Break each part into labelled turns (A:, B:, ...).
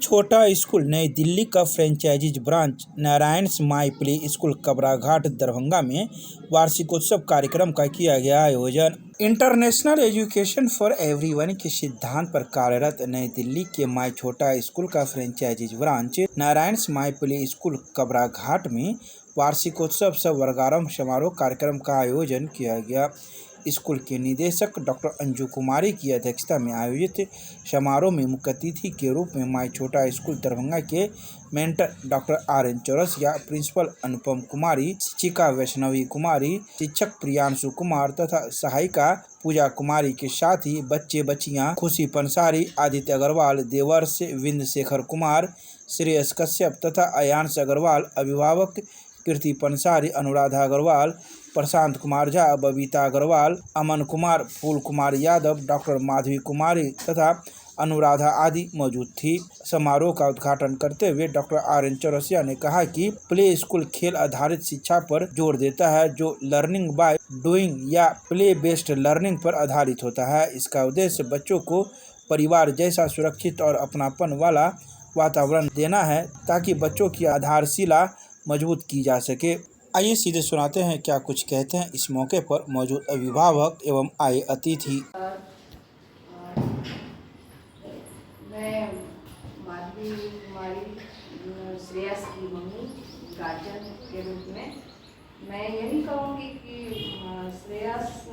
A: माई Chhota school Nai Delhi का franchises branch Narayan my play school Kabraghat Darbhanga में वार्षिकोत्सव कार्यक्रम का किया गया आयोजन। इंटरनेशनल एजुकेशन फॉर एवरीवन के सिद्धांत पर कार्यरत नई दिल्ली के माई छोटा स्कूल का franchises branch Narayan my play school Kabraghat में वार्षिकोत्सव सह वर्गारंभ समारोह कार्यक्रम का आयोजन किया गया। स्कूल के निदेशक डॉक्टर अंजू कुमारी की अध्यक्षता में आयोजित समारोह में मुख्य अतिथि के रूप में माई छोटा स्कूल दरभंगा के mentor doctor RN Chaurasia, principal Anupam Kumari, शिक्षिका वैष्णवी कुमारी, शिक्षक प्रियांशु कुमार तथा सहायिका पूजा कुमारी के साथ ही बच्चे बच्चियां खुशी पंसारी, आदित्य अग्रवाल, देवर्ष विंद शेखर कुमार, श्रेयस कश्यप तथा अयांश अग्रवाल, अभिभावक कीर्ति पंसारी, अनुराधा अग्रवाल, प्रशांत कुमार झा, बबीता अग्रवाल, अमन कुमार, फूल कुमार यादव, डॉक्टर माधवी कुमारी तथा अनुराधा आदि मौजूद थी। समारोह का उद्घाटन करते हुए डॉक्टर RN चौरसिया ने कहा कि प्ले स्कूल खेल आधारित शिक्षा पर जोर देता है, जो लर्निंग बाय डूइंग या प्ले बेस्ड लर्निंग पर आधारित होता है। इसका उद्देश्य बच्चों को परिवार जैसा सुरक्षित और अपनापन वाला वातावरण देना है, ताकि बच्चों की आधारशिला मजबूत की जा सके। आइए सीधे सुनाते हैं क्या कुछ कहते हैं इस मौके पर मौजूद अभिभावक एवं आए अतिथि।
B: मैं माधवी कुमारी, श्रेयस की मम्मी, गार्जियन के रूप में मैं यही कहूँगी कि श्रेयस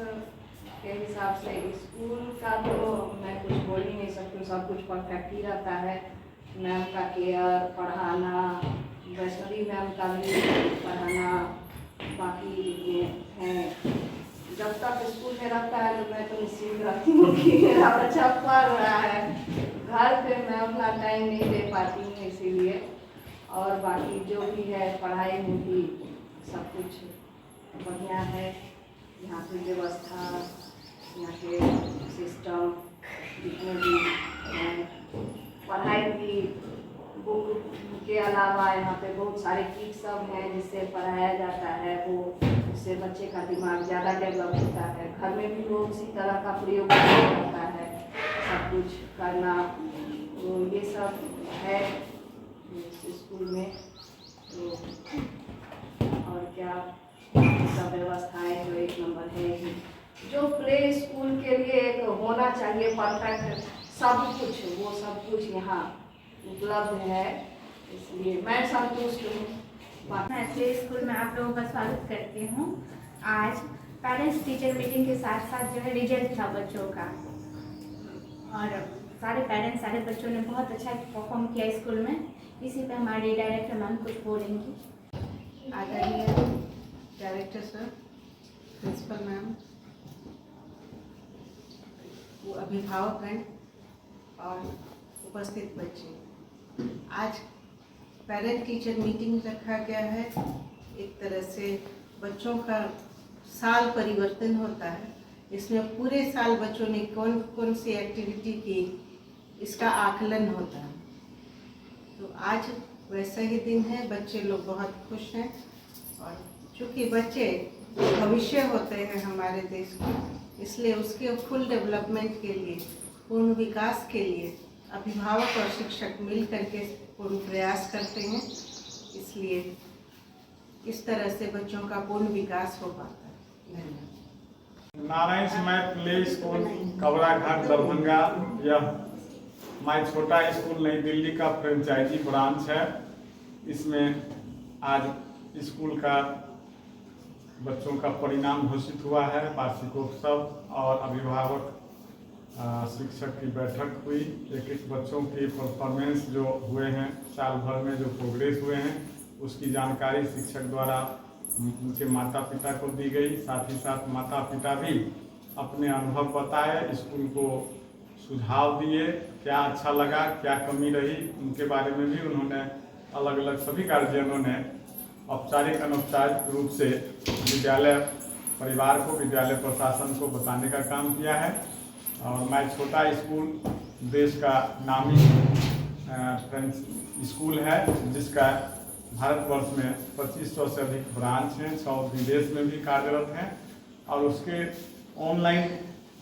B: के हिसाब से स्कूल का तो मैं कुछ बोल ही नहीं सकती, सब कुछ परफेक्ट ही रहता है। मैम का केयर, पढ़ाना, वैष्णवी मैम का भी पढ़ाना, बाकी ये हैं। जब तक स्कूल में रहता है तो मैं तो निश्चिंत रहती हूँ कि मेरा बच्चा पढ़ रहा है। घर पे मैं उतना टाइम नहीं दे पाती हूँ, इसीलिए। और बाकी जो भी है पढ़ाई में भी सब कुछ बढ़िया है। यहाँ की व्यवस्था, यहाँ के सिस्टम जितने भी हैं, पढ़ाई की बुक के अलावा यहाँ पे बहुत सारे किट सब हैं जिससे पढ़ाया जाता है। वो उससे बच्चे का दिमाग ज़्यादा डेवलप होता है। घर में भी वो उसी तरह का प्रयोग करता है, सब कुछ करना, तो ये सब है स्कूल में। तो और क्या सब व्यवस्थाएं जो एक नंबर है ही, जो प्ले स्कूल के लिए एक होना चाहिए परफेक्ट सब कुछ, वो सब कुछ यहाँ उपलब्ध है, इसलिए मैं संतुष्ट हूँ।
C: मैं प्ले स्कूल में आप लोगों का स्वागत करती हूँ। आज पेरेंट्स टीचर मीटिंग के साथ साथ जो है रिजल्ट था बच्चों का, और सारे पेरेंट्स सारे बच्चों ने बहुत अच्छा परफॉर्म किया स्कूल में। इसी पे हमारे डायरेक्टर मैम कुछ बोलेंगी।
D: आदरणीय डायरेक्टर सर, प्रिंसिपल मैम, वो अभिभावकगण और उपस्थित बच्चे, आज पेरेंट टीचर मीटिंग रखा गया है। एक तरह से बच्चों का साल परिवर्तन होता है, इसमें पूरे साल बच्चों ने कौन कौन सी एक्टिविटी की, इसका आकलन होता है। तो आज वैसा ही दिन है, बच्चे लोग बहुत खुश हैं। और चूँकि बच्चे भविष्य होते हैं हमारे देश के, इसलिए उसके फुल डेवलपमेंट के लिए, पूर्ण विकास के लिए अभिभावक और शिक्षक मिल करके पूर्ण प्रयास करते हैं। इसलिए इस तरह से बच्चों का पूर्ण विकास हो पाता है। धन्यवाद।
E: Narayan my play school Kabraghat Darbhanga यह माई छोटा स्कूल नई दिल्ली का फ्रेंचाइजी ब्रांच है। इसमें आज स्कूल का बच्चों का परिणाम घोषित हुआ है, वार्षिकोत्सव और अभिभावक शिक्षक की बैठक हुई। एक एक बच्चों की परफॉर्मेंस जो हुए हैं, साल भर में जो प्रोग्रेस हुए हैं, उसकी जानकारी शिक्षक द्वारा उनके माता पिता को दी गई। साथ ही साथ माता पिता भी अपने अनुभव बताए, स्कूल को सुझाव दिए, क्या अच्छा लगा, क्या कमी रही, उनके बारे में भी उन्होंने अलग अलग सभी गार्जियनों ने औपचारिक अनौपचारिक रूप से विद्यालय परिवार को, विद्यालय प्रशासन को बताने का काम किया है। और माई छोटा स्कूल देश का नामी फ्रेंच स्कूल है, जिसका भारतवर्ष में 2500 से अधिक ब्रांच हैं, 6 विदेश में भी कार्यरत हैं। और उसके ऑनलाइन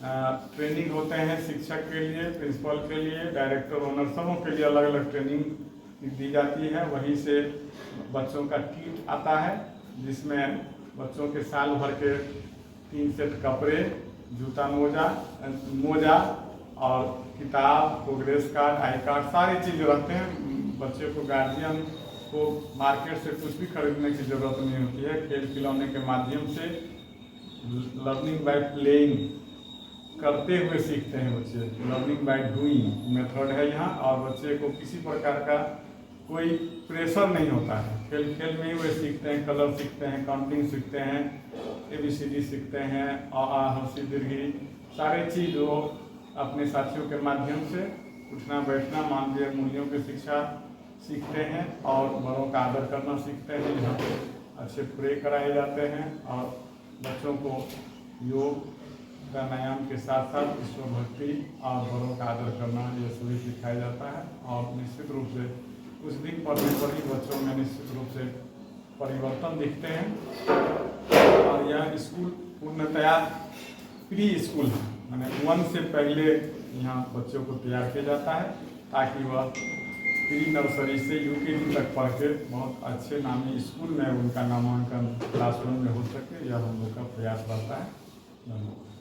E: ट्रेनिंग होते हैं शिक्षक के लिए, प्रिंसिपल के लिए, डायरेक्टर ओनर सबों के लिए अलग अलग ट्रेनिंग दी जाती है। वहीं से बच्चों का किट आता है जिसमें बच्चों के साल भर के 3 सेट कपड़े, जूता मोजा और किताब, प्रोग्रेस कार्ड, आई कार्ड सारी चीज़ रहते हैं। बच्चे को गार्जियन को मार्केट से कुछ भी खरीदने की ज़रूरत नहीं होती है। खेल खिलौने के माध्यम से लर्निंग बाय प्लेइंग करते हुए सीखते हैं बच्चे। लर्निंग बाय डूइंग मेथड है यहाँ, और बच्चे को किसी प्रकार का कोई प्रेशर नहीं होता है। खेल खेल में ही वे सीखते हैं, कलर सीखते हैं, काउंटिंग सीखते हैं, ABCD सीखते हैं, अ हंसी दीर्घी सारे चीज़ वो अपने साथियों के माध्यम से उठना बैठना, मानवीय मूल्यों की शिक्षा सीखते हैं और बड़ों का आदर करना सीखते हैं। यहाँ पे अच्छे प्रे कराए जाते हैं और बच्चों को योग प्राणायाम के साथ साथ ईश्वर भक्ति और बड़ों का आदर करना ये सभी सिखाया जाता है। और निश्चित रूप से कुछ दिन पढ़ने पर ही बच्चों में निश्चित रूप से परिवर्तन दिखते हैं। और यह स्कूल पूर्णतया प्री स्कूल है, माने 1 से पहले यहाँ बच्चों को तैयार किया जाता है ताकि वह प्री नर्सरी से UKG तक पढ़ के बहुत अच्छे नामी स्कूल में उनका नामांकन क्लासरूम में हो सके। यह हम लोग का प्रयास रहता है। धन्यवाद।